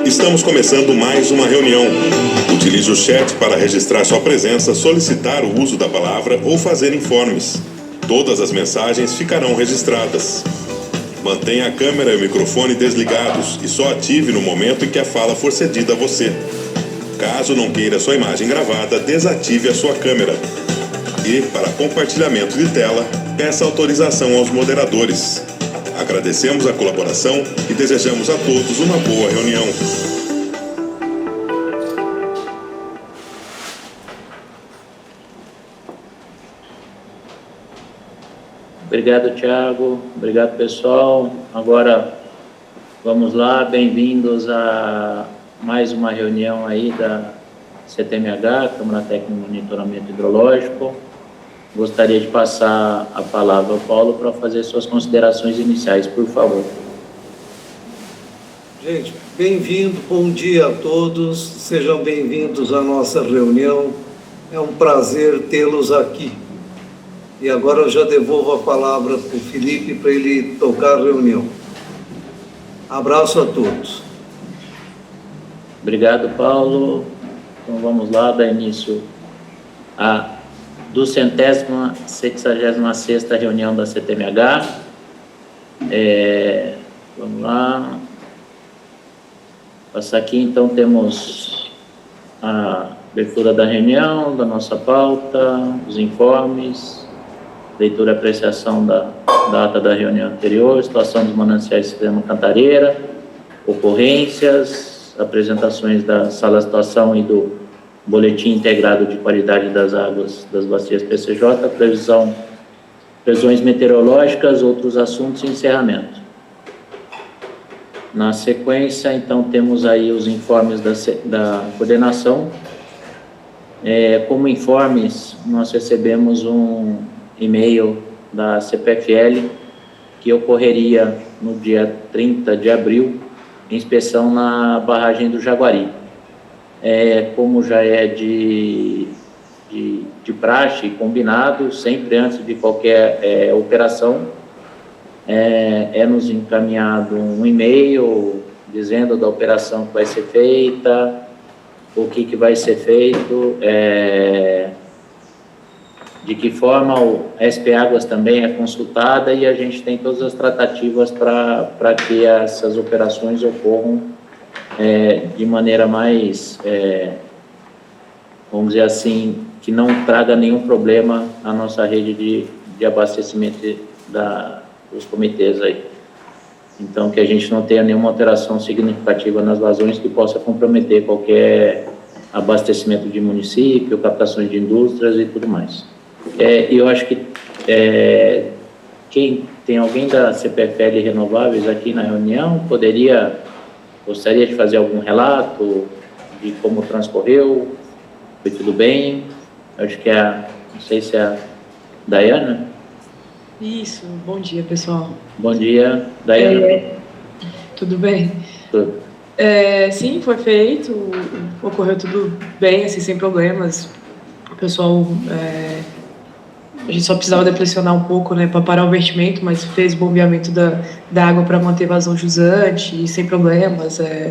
Estamos começando mais uma reunião. Utilize o chat para registrar sua presença, solicitar o uso da palavra ou fazer informes. Todas as mensagens ficarão registradas. Mantenha a câmera e o microfone desligados e só ative no momento em que a fala for cedida a você. Caso não queira sua imagem gravada, desative a sua câmera. E, para compartilhamento de tela, peça autorização aos moderadores. Agradecemos a colaboração e desejamos a todos uma boa reunião. Obrigado, Thiago. Obrigado, pessoal. Agora, vamos lá. Bem-vindos a mais uma reunião aí da CTMH, Câmara Técnica de Monitoramento Hidrológico. Gostaria de passar a palavra ao Paulo para fazer suas considerações iniciais, por favor. Gente, bem-vindo, bom dia a todos, sejam bem-vindos à nossa reunião. É um prazer tê-los aqui. E agora eu já devolvo a palavra para o Felipe para ele tocar a reunião. Abraço a todos. Obrigado, Paulo. Então vamos lá, dar início à 266ª reunião da CTMH. Vamos lá. Passar aqui, então, temos a abertura da reunião, da nossa pauta, os informes, leitura e apreciação da data da reunião anterior, situação dos mananciais do Sistema Cantareira, ocorrências, apresentações da sala de situação e do Boletim Integrado de Qualidade das Águas das Bacias PCJ, previsões meteorológicas, outros assuntos e encerramento. Na sequência, então, temos aí os informes da coordenação. Como informes, nós recebemos um e-mail da CPFL que ocorreria no dia 30 de abril, inspeção na barragem do Jaguari. Como já é de praxe, combinado, sempre antes de qualquer operação, nos encaminhado um e-mail dizendo da operação que vai ser feita, o que vai ser feito, de que forma o SP Águas também é consultada, e a gente tem todas as tratativas para que essas operações ocorram de maneira mais, vamos dizer assim, que não traga nenhum problema à nossa rede de abastecimento dos comitês aí. Então, que a gente não tenha nenhuma alteração significativa nas vazões que possa comprometer qualquer abastecimento de município, captações de indústrias e tudo mais. E eu acho que quem tem alguém da CPFL Renováveis aqui na reunião gostaria de fazer algum relato de como transcorreu, foi tudo bem? Acho que não sei se é a Dayana. Isso, bom dia, pessoal. Bom dia, Dayana. Tudo bem? Tudo. Sim, foi feito, ocorreu tudo bem, assim, sem problemas. O pessoal, a gente só precisava depressionar um pouco, né, para parar o vertimento, mas fez o bombeamento da água para manter vazão jusante e sem problemas. A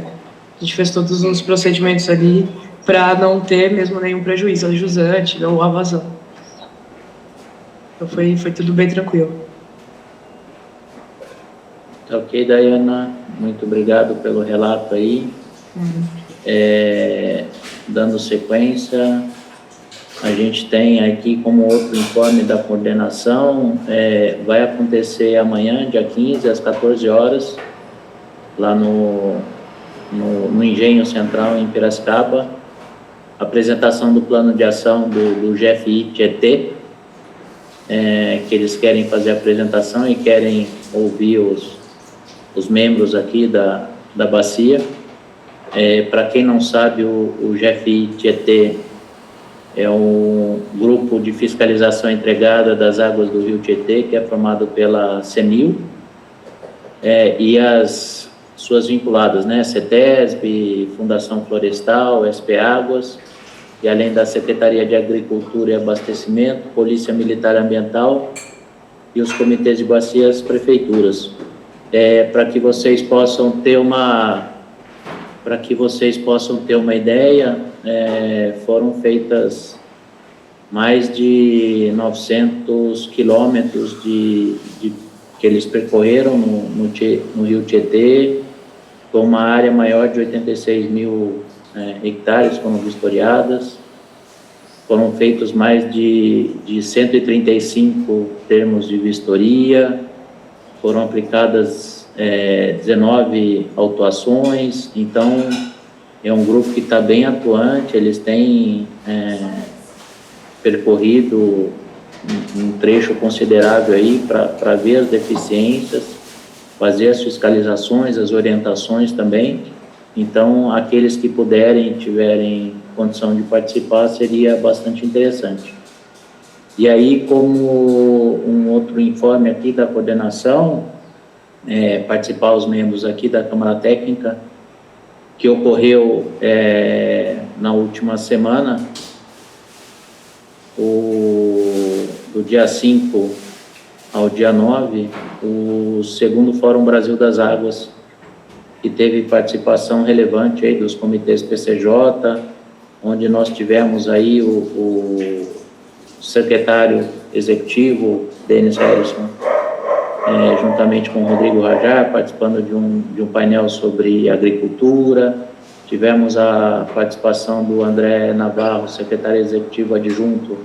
gente fez todos os procedimentos ali para não ter mesmo nenhum prejuízo ao jusante ou à vazão. Então foi tudo bem tranquilo. Ok, Dayana, muito obrigado pelo relato aí. Dando sequência, a gente tem aqui como outro informe da coordenação, vai acontecer amanhã, dia 15, às 14 horas, lá no Engenho Central, em Piracicaba, apresentação do plano de ação do GFI Tietê, que eles querem fazer a apresentação e querem ouvir os membros aqui da bacia. Para quem não sabe, o GFI Tietê é um grupo de fiscalização entregada das águas do Rio Tietê, que é formado pela CENIL e as suas vinculadas, né, CETESB, Fundação Florestal, SP Águas, e além da Secretaria de Agricultura e Abastecimento, Polícia Militar Ambiental e os comitês de bacias, prefeituras, para que vocês possam ter uma Para que vocês possam ter uma ideia, foram feitas mais de 900 quilômetros que eles percorreram no Rio Tietê, com uma área maior de 86 mil hectares foram vistoriadas. Foram feitos mais de 135 termos de vistoria, foram aplicadas 19 autuações. Então, é um grupo que está bem atuante, eles têm percorrido um trecho considerável aí para ver as deficiências, fazer as fiscalizações, as orientações também. Então, aqueles que puderem, tiverem condição de participar, seria bastante interessante. E aí, como um outro informe aqui da coordenação, participar os membros aqui da Câmara Técnica, que ocorreu na última semana, do dia 5 ao dia 9, o segundo Fórum Brasil das Águas, que teve participação relevante aí dos comitês PCJ, onde nós tivemos aí o secretário executivo, Denis Harrison, juntamente com o Rodrigo Rajar, participando de um painel sobre agricultura. Tivemos a participação do André Navarro, secretário executivo adjunto,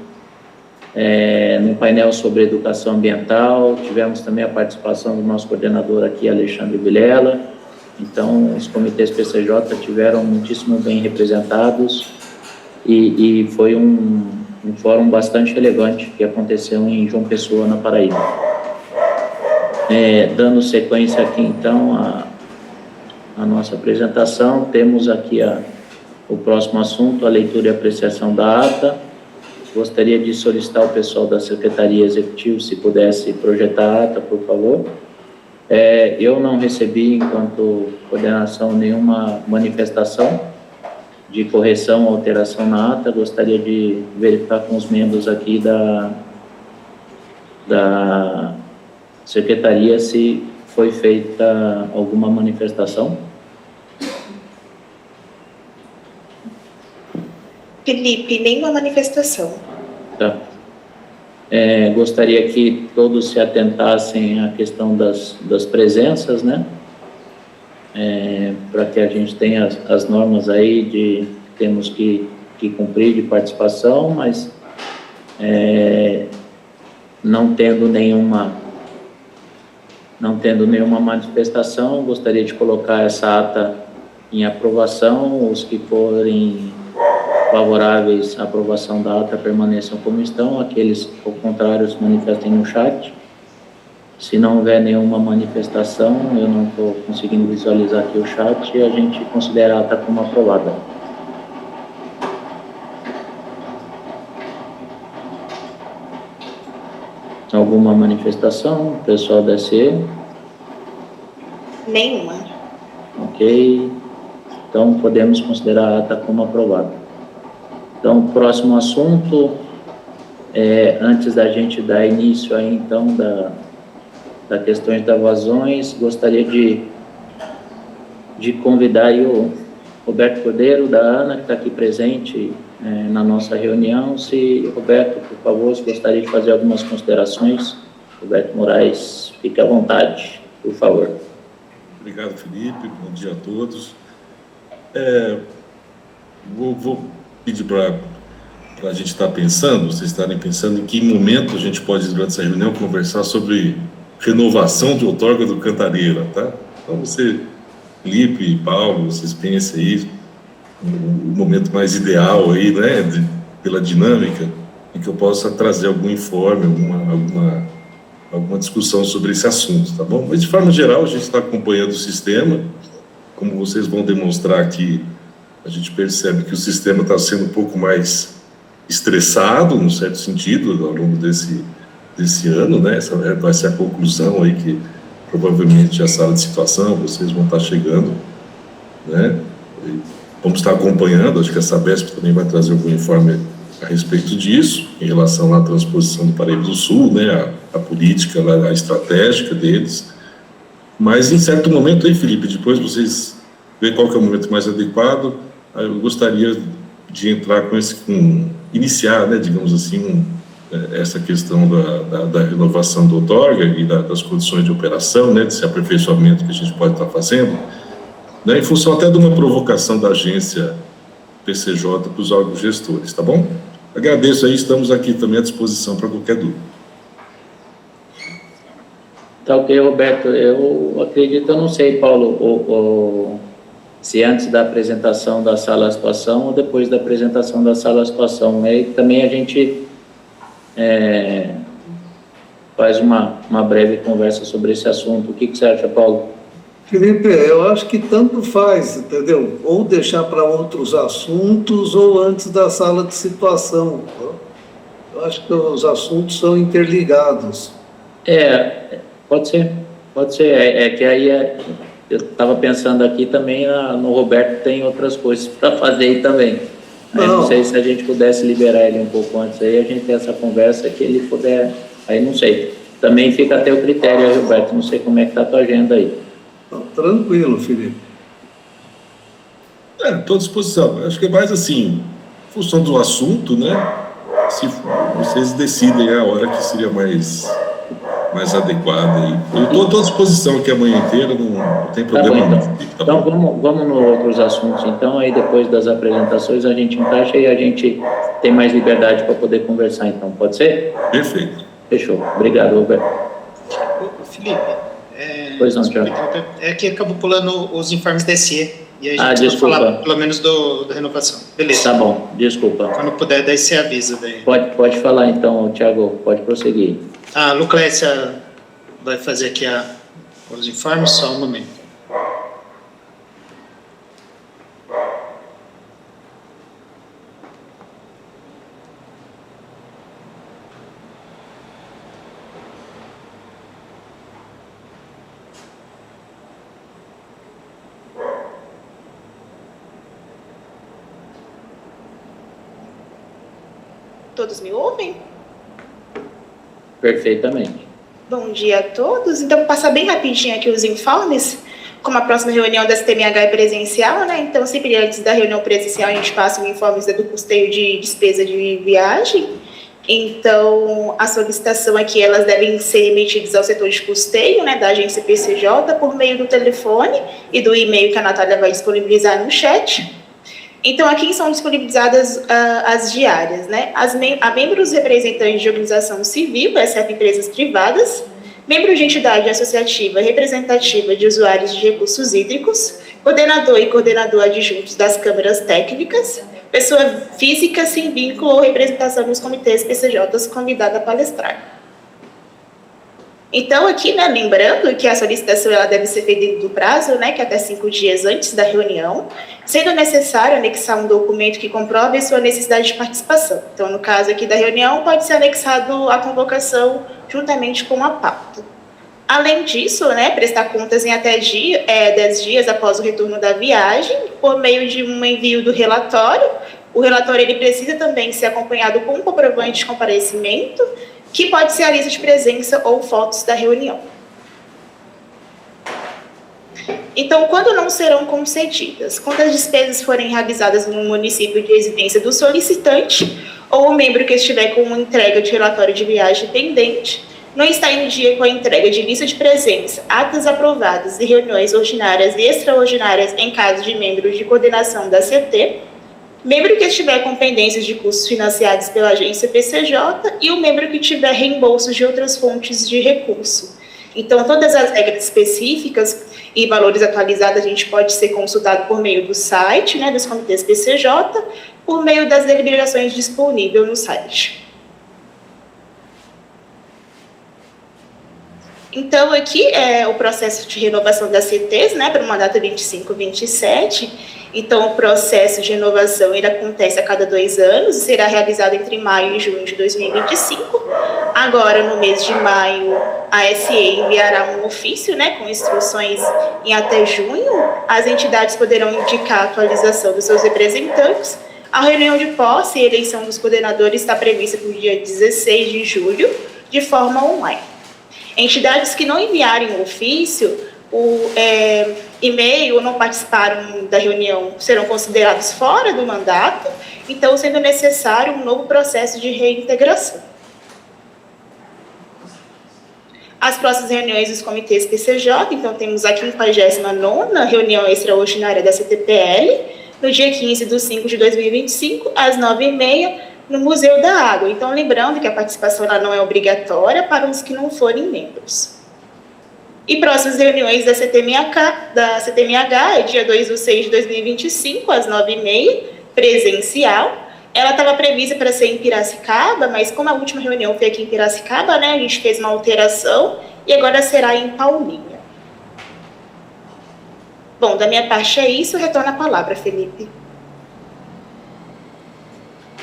num painel sobre educação ambiental. Tivemos também a participação do nosso coordenador aqui, Alexandre Vilela. Então, os comitês PCJ tiveram muitíssimo bem representados e foi um fórum bastante relevante que aconteceu em João Pessoa, na Paraíba. Dando sequência aqui, então, a nossa apresentação, temos aqui o próximo assunto, a leitura e apreciação da ata. Gostaria de solicitar ao pessoal da Secretaria Executiva, se pudesse projetar a ata, por favor. Eu não recebi, enquanto coordenação, nenhuma manifestação de correção ou alteração na ata. Gostaria de verificar com os membros aqui da Secretaria se foi feita alguma manifestação. Felipe, nenhuma manifestação. Tá. Gostaria que todos se atentassem à questão das presenças, né? Para que a gente tenha as normas aí temos que cumprir de participação, mas não tendo nenhuma manifestação, gostaria de colocar essa ata em aprovação. Os que forem favoráveis à aprovação da ata permaneçam como estão, aqueles ao contrário se manifestem no chat. Se não houver nenhuma manifestação, eu não estou conseguindo visualizar aqui o chat, e a gente considera a ata como aprovada. Alguma manifestação, pessoal da SE? Nenhuma. Ok. Então, podemos considerar a ata como aprovada. Então, o próximo assunto, antes da gente dar início aí, então, da questões das vazões, gostaria de convidar aí o Roberto Cordeiro, da ANA, que está aqui presente na nossa reunião. Se, Roberto, por favor, se gostaria de fazer algumas considerações. Roberto Moraes, fique à vontade, por favor. Obrigado, Felipe. Bom dia a todos. Vou pedir para a gente estar pensando, vocês estarem pensando em que momento a gente pode, durante essa reunião, conversar sobre renovação de outorga do Cantareira, tá? Então, você, Felipe e Paulo, vocês pensem aí o momento mais ideal aí, né, pela dinâmica, em que eu possa trazer algum informe, alguma discussão sobre esse assunto, tá bom? Mas, de forma geral, a gente está acompanhando o sistema. Como vocês vão demonstrar aqui, a gente percebe que o sistema está sendo um pouco mais estressado, num certo sentido, ao longo desse ano, né? Essa vai ser a conclusão aí, que provavelmente a sala de situação, vocês vão estar chegando, né? E vamos estar acompanhando, acho que a Sabesp também vai trazer algum informe a respeito disso, em relação à transposição do Paraíba do Sul, né? A política, a estratégica deles. Mas, em certo momento aí, Felipe, depois vocês ver qual que é o momento mais adequado. Eu gostaria de entrar iniciar, né, digamos assim, essa questão da renovação do outorga e das condições de operação, né, desse aperfeiçoamento que a gente pode estar fazendo, né, em função até de uma provocação da agência PCJ para os órgãos gestores, tá bom? Agradeço aí, estamos aqui também à disposição para qualquer dúvida. Tá ok, Roberto. Eu acredito, eu não sei, Paulo, se antes da apresentação da sala de situação ou depois da apresentação da sala de situação. Aí também a gente faz uma breve conversa sobre esse assunto. O que você acha, Paulo? Felipe, eu acho que tanto faz, entendeu? Ou deixar para outros assuntos ou antes da sala de situação. Eu acho que os assuntos são interligados. Pode ser. É que aí eu estava pensando aqui também no Roberto, tem outras coisas para fazer aí também. Aí não sei se a gente pudesse liberar ele um pouco antes aí, a gente tem essa conversa que ele puder, aí não sei. Também fica a teu critério aí, Roberto, não sei como é que está a tua agenda aí. Tranquilo, Felipe. Estou à disposição. Acho que é mais assim, em função do assunto, né? Se vocês decidem a hora que seria mais adequada aí. Eu estou à disposição aqui a manhã inteira, não tem problema nenhum. Então vamos nos outros assuntos, então, aí depois das apresentações a gente encaixa e a gente tem mais liberdade para poder conversar, então, pode ser? Perfeito. Fechou. Obrigado, Roberto. Felipe, pois não, Thiago. É que acabou pulando os informes DSE e a gente vai falar pelo menos da renovação. Beleza. Tá bom, desculpa. Quando puder, daí você avisa. Daí. Pode falar então, Thiago, pode prosseguir. A Lucrécia vai fazer aqui os informes, só um momento. Todos me ouvem? Perfeitamente. Bom dia a todos. Então, vou passar bem rapidinho aqui os informes. Como a próxima reunião da CTMH é presencial, né? Então, sempre antes da reunião presencial, a gente passa os informes do custeio de despesa de viagem. Então, a solicitação aqui, elas devem ser emitidas ao setor de custeio, né, da agência PCJ, por meio do telefone e do e-mail que a Natália vai disponibilizar no chat. Então, aqui são disponibilizadas as diárias, né? A membros representantes de organização civil, exceto empresas privadas, membros de entidade associativa representativa de usuários de recursos hídricos, coordenador e coordenador adjuntos das câmaras técnicas, pessoa física sem vínculo ou representação nos comitês PCJs convidada a palestrar. Então, aqui, né, lembrando que a solicitação ela deve ser feita dentro do prazo, né, que é até 5 dias antes da reunião, sendo necessário anexar um documento que comprove a sua necessidade de participação. Então, no caso aqui da reunião, pode ser anexado a convocação juntamente com a pauta. Além disso, né, prestar contas em até 10 dias após o retorno da viagem, por meio de um envio do relatório. O relatório ele precisa também ser acompanhado com um comprovante de comparecimento, que pode ser a lista de presença ou fotos da reunião. Então, quando não serão concedidas? Quando as despesas forem realizadas no município de residência do solicitante ou o membro que estiver com uma entrega de relatório de viagem pendente, não está em dia com a entrega de lista de presença, atas aprovadas e reuniões ordinárias e extraordinárias em caso de membros de coordenação da CT, membro que estiver com pendências de custos financiados pela agência PCJ e o membro que tiver reembolsos de outras fontes de recurso. Então, todas as regras específicas e valores atualizados a gente pode ser consultado por meio do site, né, dos comitês PCJ, por meio das deliberações disponíveis no site. Então, aqui é o processo de renovação das CTs, né, para uma data 25/27. Então, o processo de renovação ele acontece a cada 2 anos e será realizado entre maio e junho de 2025. Agora, no mês de maio, a SE enviará um ofício, né, com instruções em até junho. As entidades poderão indicar a atualização dos seus representantes. A reunião de posse e eleição dos coordenadores está prevista para o dia 16 de julho, de forma online. Entidades que não enviarem o ofício, e-mail ou não participaram da reunião serão considerados fora do mandato, então sendo necessário um novo processo de reintegração. As próximas reuniões dos comitês PCJ, então temos a 59ª reunião extraordinária da CTPL, no dia 15/5/2025, às 9h30, no Museu da Água. Então, lembrando que a participação lá não é obrigatória para os que não forem membros. E próximas reuniões da CTMH, é dia 2/6/2025, às 9h30, presencial. Ela estava prevista para ser em Piracicaba, mas como a última reunião foi aqui em Piracicaba, né, a gente fez uma alteração e agora será em Paulínia. Bom, da minha parte é isso, retorno a palavra, Felipe.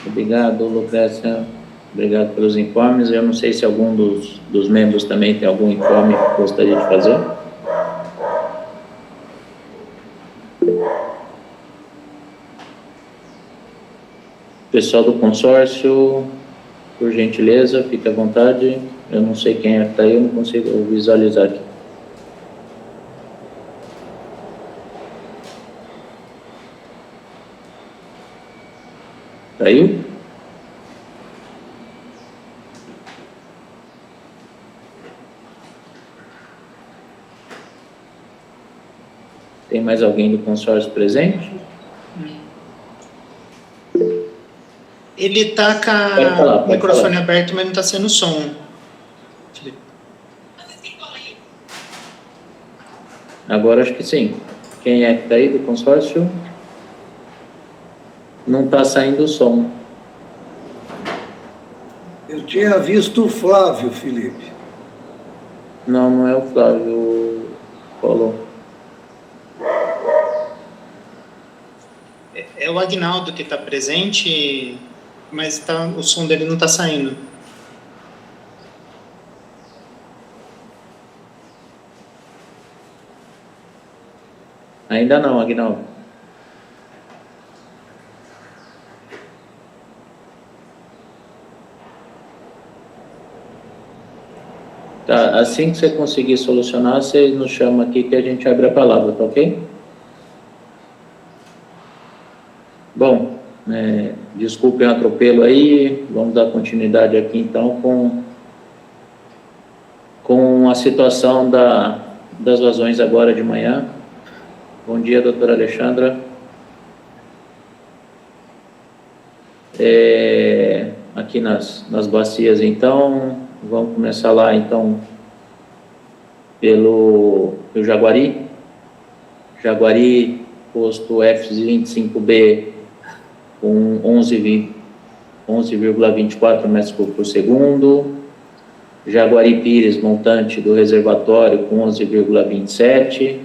Obrigado, Lucrécia. Obrigado pelos informes. Eu não sei se algum dos membros também tem algum informe que gostaria de fazer. Pessoal do consórcio, por gentileza, fique à vontade. Eu não sei quem é que está aí, eu não consigo visualizar aqui. Caiu? Tem mais alguém do consórcio presente? Ele está com o microfone aberto, mas não está sendo som. Agora acho que sim. Quem é que está aí do consórcio? Não está saindo o som. Eu tinha visto o Flávio, Felipe. Não, não é o Flávio Paulo. É o Agnaldo que está presente, mas o som dele não está saindo. Ainda não, Agnaldo. Tá, assim que você conseguir solucionar, você nos chama aqui que a gente abre a palavra, tá ok? Bom, desculpem o atropelo aí, vamos dar continuidade aqui então com a situação das vazões agora de manhã. Bom dia, doutora Alexandra. Aqui nas bacias então, vamos começar lá então pelo Jaguari. Jaguari, posto F25B com 11,24 metros por segundo. Jaguari Pires, montante do reservatório com 11,27.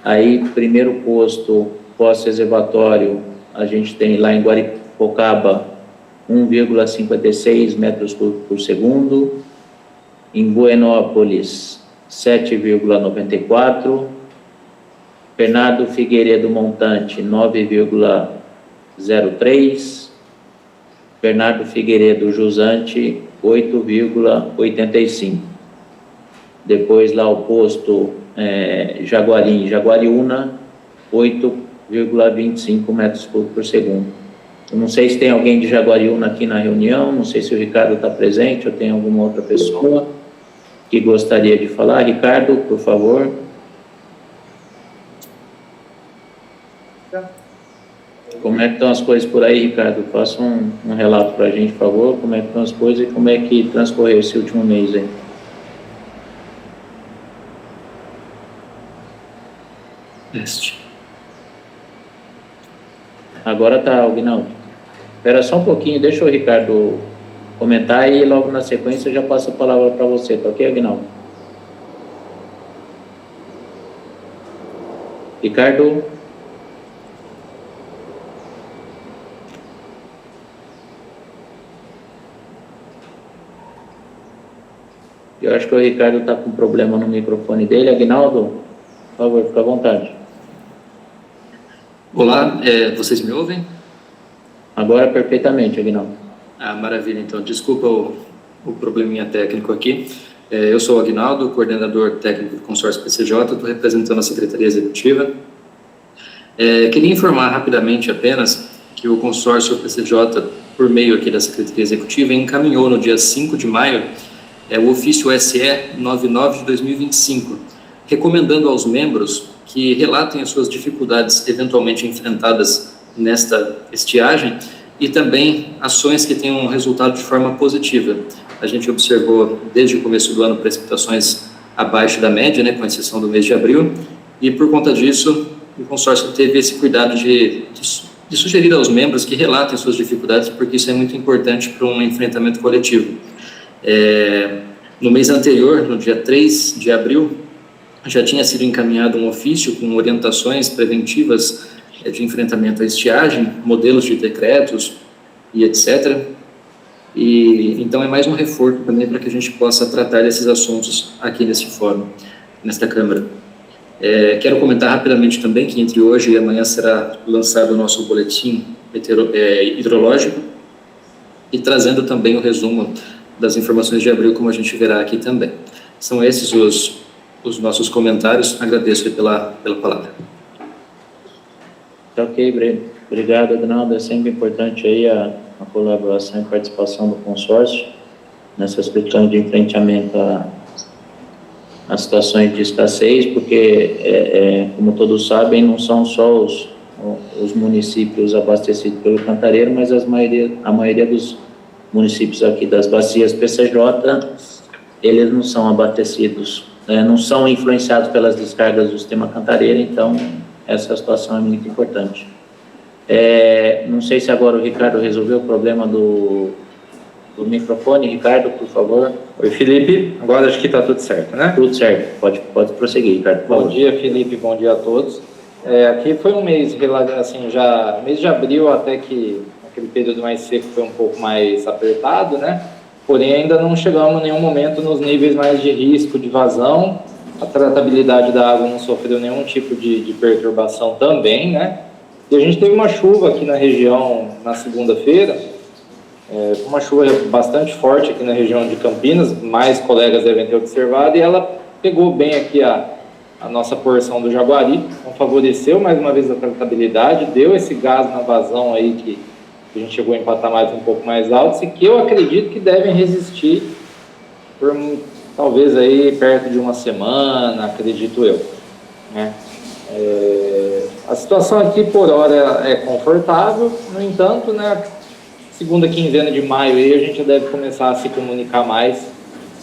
Aí, primeiro posto pós-reservatório, a gente tem lá em Guaripocaba 1,56 metros por segundo. Em Buenópolis, 7,94. Bernardo Figueiredo Montante, 9,03. Bernardo Figueiredo Jusante, 8,85. Depois lá o posto Jaguariúna, 8,25 metros por segundo. Eu não sei se tem alguém de Jaguariúna aqui na reunião, não sei se o Ricardo está presente ou tem alguma outra pessoa que gostaria de falar. Ricardo, por favor. Como é que estão as coisas por aí, Ricardo? Faça um relato para a gente, por favor. Como é que estão as coisas e como é que transcorreu esse último mês aí? Agora tá, Aguinaldo. Espera só um pouquinho, deixa o Ricardo comentar e logo na sequência eu já passo a palavra para você, tá ok, Aguinaldo? Ricardo? Eu acho que o Ricardo está com problema no microfone dele. Aguinaldo, por favor, fica à vontade. Olá, vocês me ouvem? Agora perfeitamente, Aguinaldo. Ah, maravilha, então, desculpa o probleminha técnico aqui. Eu sou o Aguinaldo, coordenador técnico do consórcio PCJ, estou representando a Secretaria Executiva. Queria informar rapidamente apenas que o consórcio PCJ, por meio aqui da Secretaria Executiva, encaminhou no dia 5 de maio o ofício SE 99 de 2025, recomendando aos membros que relatem as suas dificuldades eventualmente enfrentadas nesta estiagem e também ações que tenham resultado de forma positiva. A gente observou desde o começo do ano precipitações abaixo da média, né, com exceção do mês de abril, e por conta disso o consórcio teve esse cuidado de sugerir aos membros que relatem suas dificuldades, porque isso é muito importante para um enfrentamento coletivo. No mês anterior, no dia 3 de abril, já tinha sido encaminhado um ofício com orientações preventivas de enfrentamento à estiagem, modelos de decretos e etc. E então é mais um reforço também para que a gente possa tratar desses assuntos aqui nesse fórum, nesta Câmara. Quero comentar rapidamente também que entre hoje e amanhã será lançado o nosso boletim hidrológico e trazendo também o resumo das informações de abril, como a gente verá aqui também. São esses os nossos comentários. Agradeço pela palavra. Tá ok, obrigado, Aguinaldo. É sempre importante aí a colaboração e participação do consórcio nessas questões de enfrentamento a situações de escassez, porque, como todos sabem, não são só os municípios abastecidos pelo Cantareiro, mas a maioria dos municípios aqui das bacias PCJ, eles não são abastecidos, não são influenciados pelas descargas do sistema Cantareiro, então essa situação é muito importante. Não sei se agora o Ricardo resolveu o problema do microfone. Ricardo, por favor. Oi, Felipe. Agora acho que está tudo certo, né? Tudo certo. Pode prosseguir, Ricardo. Bom dia, Felipe. Bom dia a todos. Aqui foi um mês, assim, já mês de abril até que aquele período mais seco foi um pouco mais apertado, né? Porém, ainda não chegamos em nenhum momento nos níveis mais de risco de vazão. A tratabilidade da água não sofreu nenhum tipo de perturbação também, né? E a gente teve uma chuva aqui na região na segunda-feira, uma chuva bastante forte aqui na região de Campinas, mais colegas devem ter observado, e ela pegou bem aqui a nossa porção do Jaguari, então favoreceu mais uma vez a tratabilidade, deu esse gás na vazão aí que a gente chegou em patamares um pouco mais altos e que eu acredito que devem resistir por talvez aí perto de uma semana, acredito eu, né? A situação aqui por hora é confortável, no entanto, né, segunda quinzena de maio aí a gente já deve começar a se comunicar mais,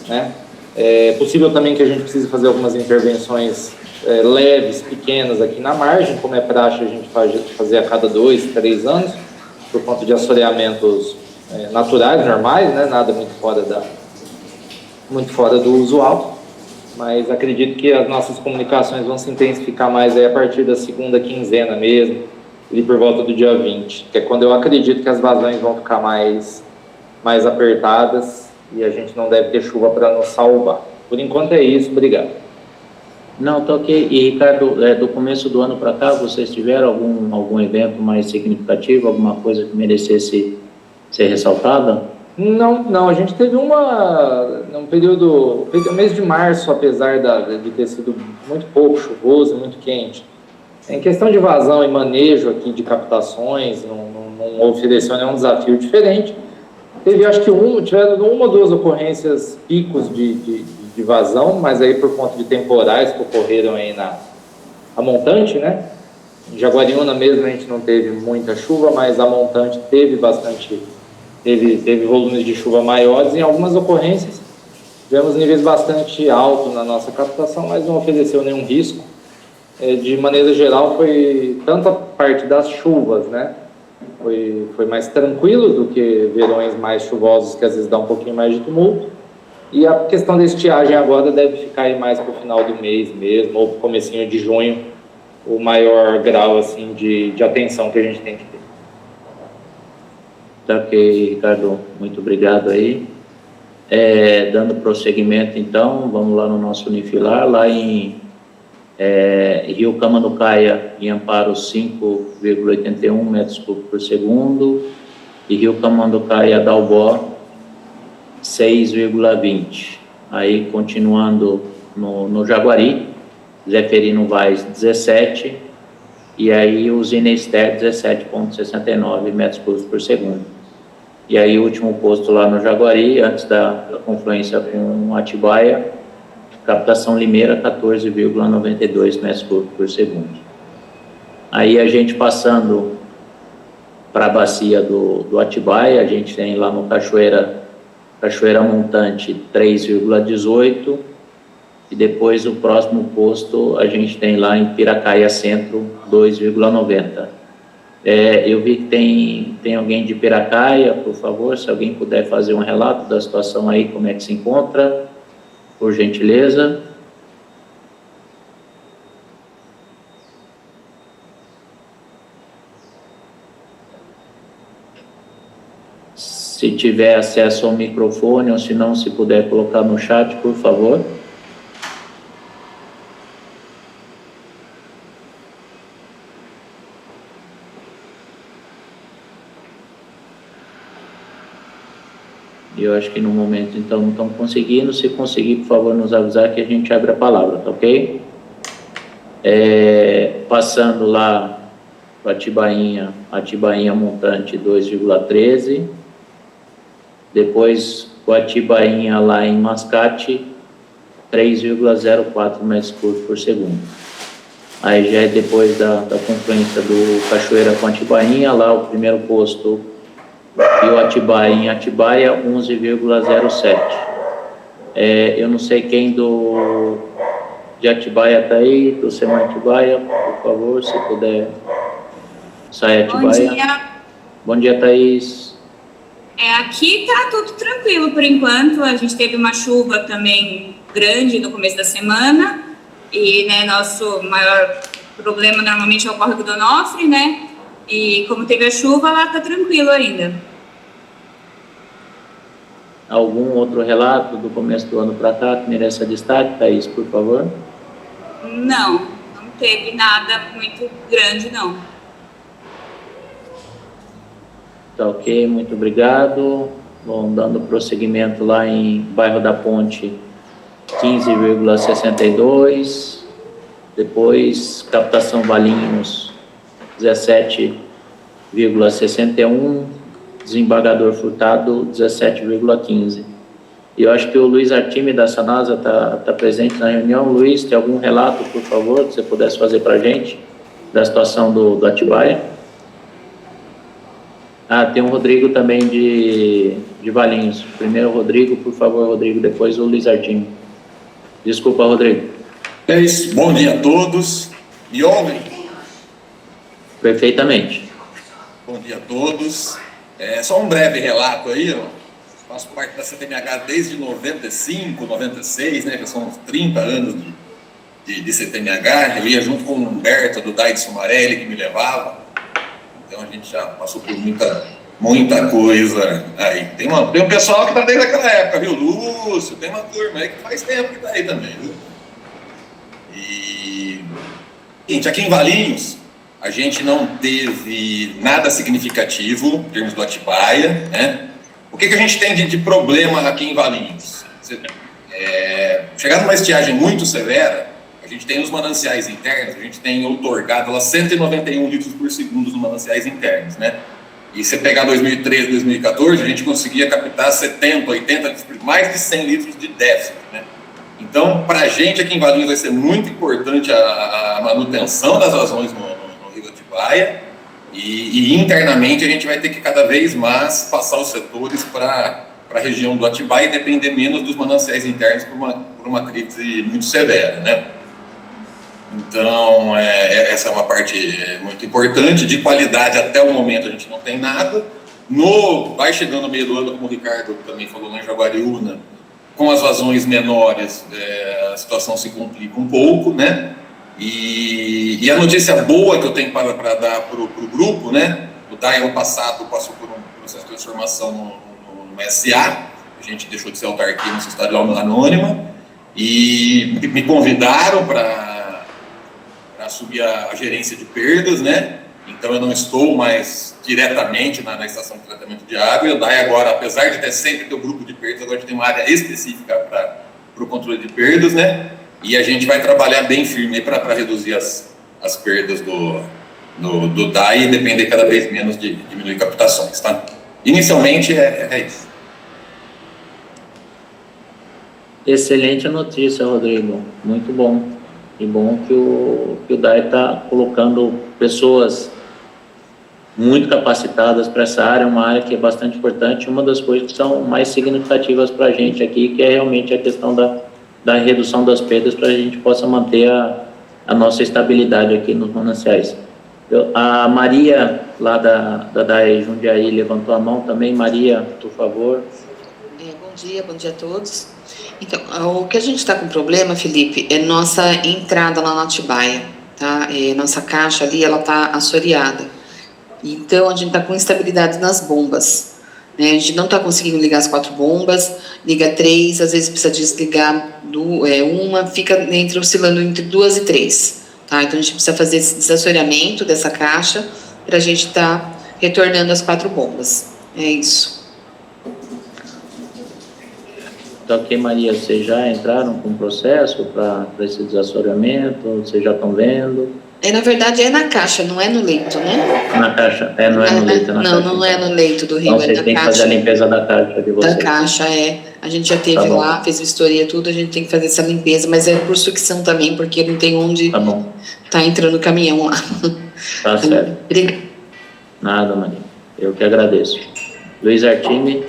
né? É possível também que a gente precise fazer algumas intervenções leves, pequenas aqui na margem, como é praxe a gente fazer a cada 2, 3 anos, por conta de assoreamentos naturais, normais, né? Nada muito fora do usual. Mas acredito que as nossas comunicações vão se intensificar mais aí a partir da segunda quinzena mesmo, ali por volta do dia 20, que é quando eu acredito que as vazões vão ficar mais apertadas e a gente não deve ter chuva para nos salvar. Por enquanto é isso, obrigado. Não, tá ok. E, Ricardo, do começo do ano para cá, vocês tiveram algum evento mais significativo, alguma coisa que merecesse ser ressaltada? Não, a gente teve num período, o mês de março, apesar de ter sido muito pouco chuvoso, muito quente, em questão de vazão e manejo aqui de captações, não ofereceu nenhum desafio diferente. Teve, acho que tiveram uma ou duas ocorrências, picos de vazão, mas aí por conta de temporais que ocorreram aí a montante, né? Em Jaguariúna mesmo a gente não teve muita chuva, mas a montante teve volumes de chuva maiores. Em algumas ocorrências tivemos níveis bastante altos na nossa captação, mas não ofereceu nenhum risco. De maneira geral, foi tanto a parte das chuvas, né? Foi mais tranquilo do que verões mais chuvosos, que às vezes dá um pouquinho mais de tumulto. E a questão da estiagem agora deve ficar aí mais para o final do mês mesmo, ou para o comecinho de junho, o maior grau assim, de atenção que a gente tem que ter. Tá ok, Ricardo, muito obrigado aí. Dando prosseguimento, então, vamos lá no nosso Unifilar, lá em Rio Camanducaia, em Amparo, 5,81 metros cúbicos por segundo, e Rio Camanducaia, Dalbó, 6,20. Aí, continuando no Jaguari, Zeferino Vaz 17, e aí usina Ester 17,69 metros cúbicos por segundo. E aí o último posto lá no Jaguari, antes da confluência com Atibaia, captação Limeira 14,92 metros cúbicos por segundo. Aí a gente passando para a bacia do Atibaia, a gente tem lá no Cachoeira Montante 3,18, e depois o próximo posto a gente tem lá em Piracaia Centro 2,90. Eu vi que tem alguém de Piracaia, por favor, se alguém puder fazer um relato da situação aí, como é que se encontra, por gentileza. Se tiver acesso ao microfone, ou se não, se puder colocar no chat, por favor. E eu acho que no momento, então, não estão conseguindo. Se conseguir, por favor, nos avisar que a gente abre a palavra, tá ok? Passando lá para Atibainha Montante 2,13. Depois, o Atibainha lá em Mascate, 3,04 metros cúbicos por segundo. Aí já é depois da confluência do Cachoeira com Atibainha, lá o primeiro posto, e o Atibaia em Atibaia, 11,07. Eu não sei quem de Atibaia está aí, do SEMAI Atibaia, por favor, se puder sair Atibaia. Bom dia. Bom dia, Thaís. Aqui tá tudo tranquilo por enquanto. A gente teve uma chuva também grande no começo da semana e, né, nosso maior problema normalmente é o córrego do Onofre, né? E como teve a chuva, lá tá tranquilo ainda. Algum outro relato do começo do ano para cá que mereça destaque, Thaís, por favor? Não teve nada muito grande, não. Tá ok, muito obrigado. Bom, dando prosseguimento lá em Bairro da Ponte, 15,62. Depois, captação Valinhos, 17,61. Desembargador Furtado, 17,15. E eu acho que o Luiz Artime da Sanasa está presente na reunião. Luiz, tem algum relato, por favor, que você pudesse fazer para a gente da situação do Atibaia? Tem um Rodrigo também de Valinhos. Primeiro o Rodrigo, por favor, Rodrigo, depois o Luiz Artime. Desculpa, Rodrigo. É isso. Bom dia a todos. Me ouvem? Perfeitamente. Bom dia a todos. Só um breve relato aí, ó. Faço parte da CTMH desde 95, 96, né? Já são uns 30 anos de CTMH. Eu ia junto com o Humberto, do Daide Sumarelli, que me levava. Então a gente já passou por muita coisa aí. Tem um pessoal que está desde aquela época, viu? Lúcio, tem uma turma aí que faz tempo que está aí também, viu? E, gente, aqui em Valinhos, a gente não teve nada significativo em termos do Atibaia, né? O que a gente tem de problema aqui em Valinhos? Chegar numa estiagem muito severa, a gente tem nos mananciais internos, a gente tem outorgado lá 191 litros por segundo nos mananciais internos, né? E se pegar 2013, 2014, a gente conseguia captar 70, 80 litros, mais de 100 litros de déficit, né? Então, para a gente aqui em Valinhos vai ser muito importante a manutenção das vazões no Rio Atibaia e internamente a gente vai ter que cada vez mais passar os setores para a região do Atibaia e depender menos dos mananciais internos por uma crise muito severa, né? Então, essa é uma parte muito importante. De qualidade, até o momento, a gente não tem nada. Vai chegando no meio do ano, como o Ricardo também falou lá em Jaguariúna, com as vazões menores, a situação se complica um pouco, né? E a notícia boa que eu tenho para dar para o grupo, né? O DAI, ano passado, passou por um processo de transformação no SA. A gente deixou de ser autarquia no Sociedade Anônima. E me convidaram para assumir a gerência de perdas, né? Então eu não estou mais diretamente na estação de tratamento de água. E o DAI agora, apesar de sempre ter o grupo de perdas, agora a gente tem uma área específica o controle de perdas, né? E a gente vai trabalhar bem firme para reduzir as perdas do DAI e depender cada vez menos de diminuir captações, tá? Inicialmente é isso. Excelente notícia, Rodrigo. Muito bom. E bom que o DAI está colocando pessoas muito capacitadas para essa área, uma área que é bastante importante. Uma das coisas que são mais significativas para a gente aqui, que é realmente a questão da redução das perdas, para a gente possa manter a nossa estabilidade aqui nos mananciais. A Maria, lá da DAE Jundiaí, levantou a mão também. Maria, por favor. Bom dia a todos. Então, o que a gente está com problema, Felipe, é nossa entrada lá na Atibaia, tá? Nossa caixa ali, ela está assoreada. Então, a gente está com instabilidade nas bombas, né? A gente não está conseguindo ligar as 4 bombas, liga 3, às vezes precisa desligar uma, fica oscilando entre 2 e 3, tá? Então, a gente precisa fazer esse desassoreamento dessa caixa para a gente estar retornando as 4 bombas. É isso. Então, ok, Maria, vocês já entraram com o processo para esse desassoreamento? Vocês já estão vendo? Na verdade, é na caixa, não é no leito, né? Na caixa, não é no leito, na caixa. Não é no leito do rio, então, vocês têm que fazer a limpeza da caixa de vocês. Da caixa, A gente já teve lá, fez vistoria, tudo, a gente tem que fazer essa limpeza, mas é por sucção também, porque não tem onde tá entrando o caminhão lá. Tá certo. Nada, Maria. Eu que agradeço. Luiz Artime.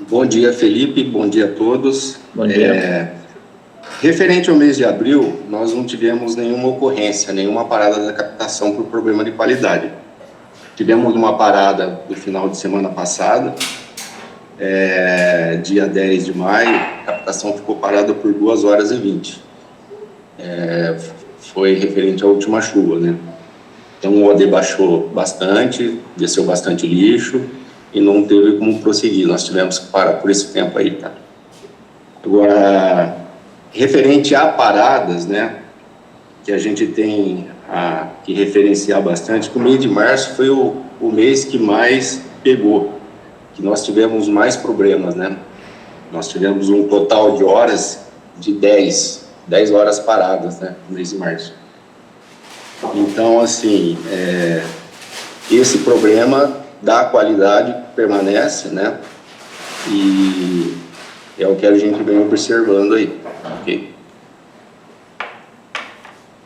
Bom dia, Felipe. Bom dia a todos. Bom dia. Referente ao mês de abril, nós não tivemos nenhuma ocorrência, nenhuma parada da captação por problema de qualidade. Tivemos uma parada no final de semana passada, dia 10 de maio, a captação ficou parada por 2 horas e 20. Foi referente à última chuva, né? Então o OD baixou bastante, desceu bastante lixo, e não teve como prosseguir, nós tivemos que parar por esse tempo aí, tá? Agora, referente a paradas, né, que a gente tem que referenciar bastante, que o mês de março foi o mês que mais pegou, que nós tivemos mais problemas, né? Nós tivemos um total de horas de 10 horas paradas, né, no mês de março. Então, assim, esse problema da qualidade permanece, né? E é o que a gente vem observando aí, ok?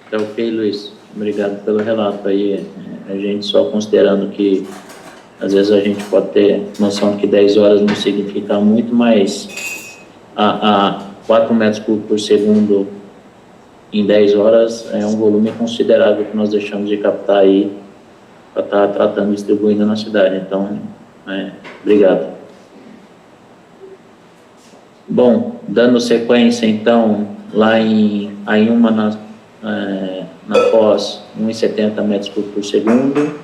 Tá ok, Luiz. Obrigado pelo relato aí. A gente só considerando que às vezes a gente pode ter noção de que 10 horas não significa muito, mas a 4 metros cúbicos por segundo em 10 horas é um volume considerável que nós deixamos de captar aí para estar tratando e distribuindo na cidade. Então, obrigado. Bom, dando sequência, então, lá em uma na Foz, 1,70 metros por segundo.